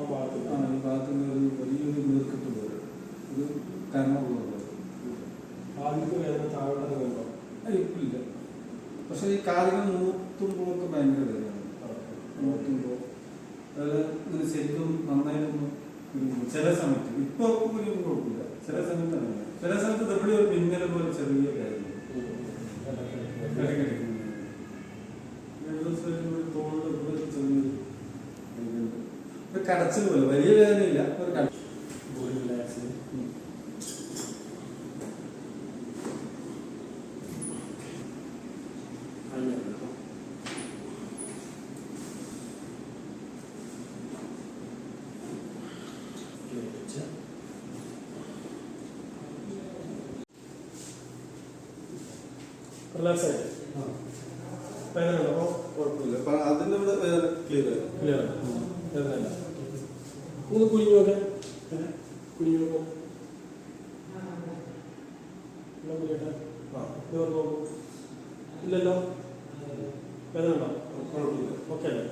ഈ ഭാഗത്തുനിന്ന് ഒരു വലിയൊരു നീർക്കെട്ട് പോലെ ഒരു കർമ്മമുള്ളത് ഇപ്പില്ല. പക്ഷെ ഈ കാലുകൾ മൂത്തുമ്പോഴൊക്കെ ഭയങ്കര വേദനയാണ്. മൂത്തുമ്പോൾ അതായത് ഇങ്ങനെ ശരിക്കും നന്നായിട്ടൊന്നും ചില സമയത്ത് ഇപ്പൊ കുഞ്ഞൊന്നും കുഴപ്പമില്ല. ചില സമയത്ത് അങ്ങനെ ചില സമയത്ത് എപ്പോഴും ഒരു മിന്നൽ പോലെ ചെറിയ കാര്യം ഒരു കടച്ചിൽ പോലെ വലിയ വേദനയില്ല. ഒരു കുഴപ്പമില്ല. അതിന്റെ ഇവിടെ ക്ലിയർ വേദനയില്ല. ഒന്ന് കുനിഞ്ഞു നോക്കാൻ കുനിഞ്ഞു നോക്കാം. ഇല്ലല്ലോ, വേദന ഉണ്ടോ? കുഴപ്പമില്ല. ഓക്കെ അല്ലേ?